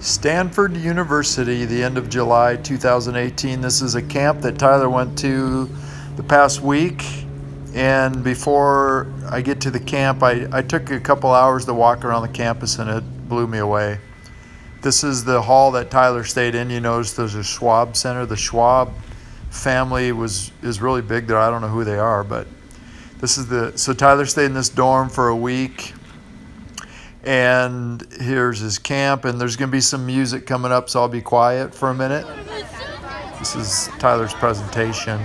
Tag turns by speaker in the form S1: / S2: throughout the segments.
S1: Stanford University, the end of July 2018. This is a camp that Tyler went to the past week. And before I get to the camp, I took a couple hours to walk around the campus and it blew me away. This is the hall that Tyler stayed in. You notice there's a Schwab Center. The Schwab family is really big there. I don't know who they are, but so Tyler stayed in this dorm for a week. And here's his camp, and there's going to be some music coming up, so I'll be quiet for a minute. This is Tyler's presentation.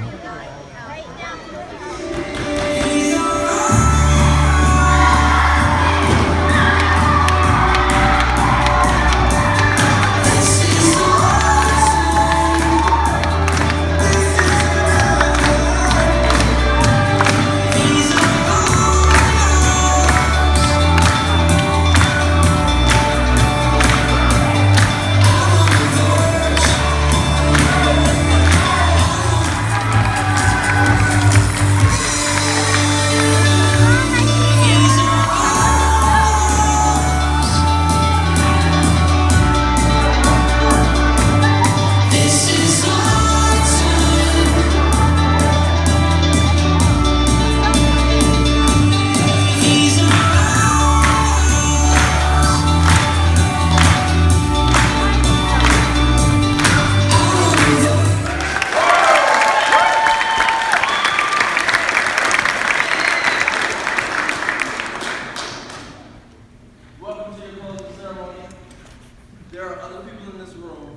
S2: There are other people in this room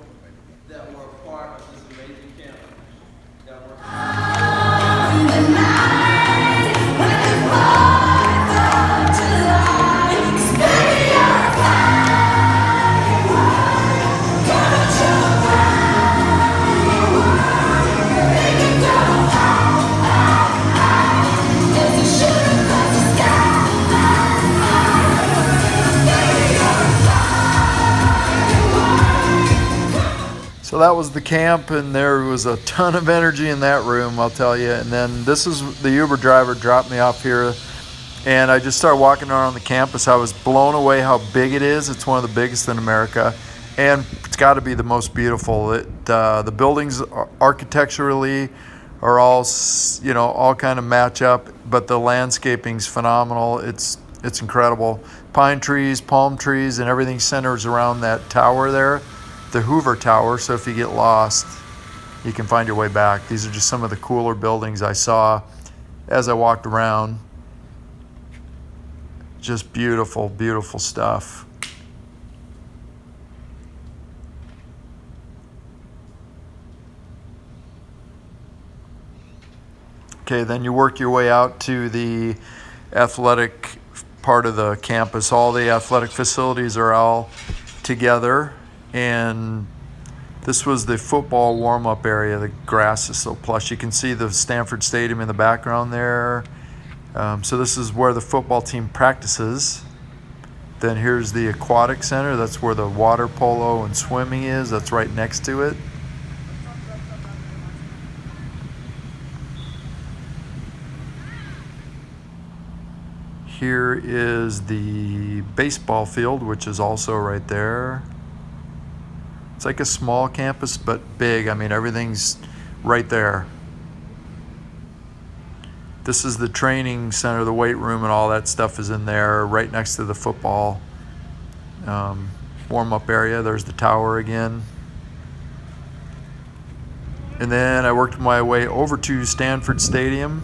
S2: that were a part of this amazing camp that were
S1: So that was the camp, and there was a ton of energy in that room, I'll tell you. And then this is the Uber driver dropped me off here, and I just started walking around the campus. I was blown away how big it is. It's one of the biggest in America, and it's got to be the most beautiful. The buildings architecturally are all kind of match up, but the landscaping's phenomenal. It's incredible. Pine trees, palm trees, and everything centers around that tower there, the Hoover Tower. So if you get lost, you can find your way back. These are just some of the cooler buildings I saw as I walked around. Just beautiful, beautiful stuff. Okay, then you work your way out to the athletic part of the campus. All the athletic facilities are all together, and this was the football warm-up area. The grass is so plush. You can see the Stanford Stadium in the background there. So this is where the football team practices. Then here's the aquatic center. That's where the water polo and swimming is. That's right next to it. Here is the baseball field, which is also right there. It's like a small campus, but big. I mean, everything's right there. This is the training center, the weight room, and all that stuff is in there, right next to the football warm-up area. There's the tower again. And then I worked my way over to Stanford Stadium.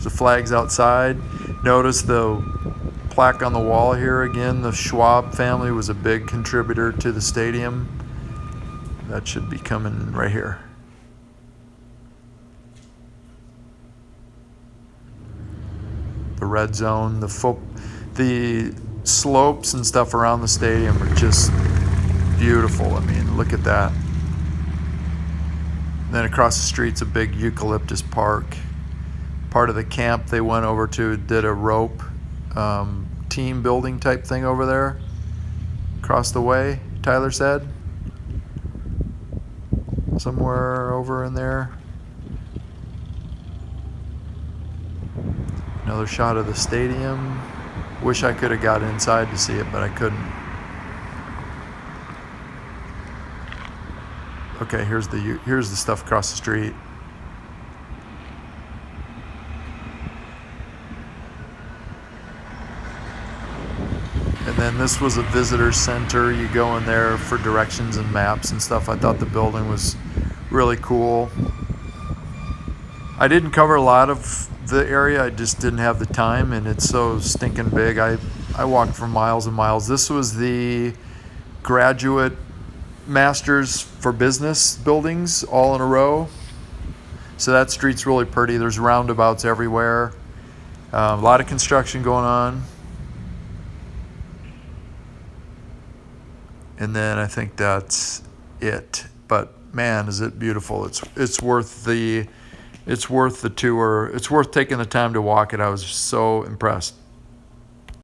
S1: The flags outside. Notice the plaque on the wall here again. The Schwab family was a big contributor to the stadium. That should be coming right here. The red zone, the slopes and stuff around the stadium are just beautiful. I mean, look at that. And then across the street's a big eucalyptus park. Part of the camp they went over to did a rope team building type thing over there across the way, Tyler said. Somewhere over in there. Another shot of the stadium. Wish I could have got inside to see it, but I couldn't. Okay, here's the stuff across the street. And then this was a visitor center. You go in there for directions and maps and stuff. I thought the building was really cool. I didn't cover a lot of the area. I just didn't have the time, and it's so stinking big. I walked for miles and miles. This was the graduate masters for business buildings all in a row. So that street's really pretty. There's roundabouts everywhere. A lot of construction going on. And then I think that's it. But man, is it beautiful. It's worth the tour. It's worth taking the time to walk it. I was so impressed.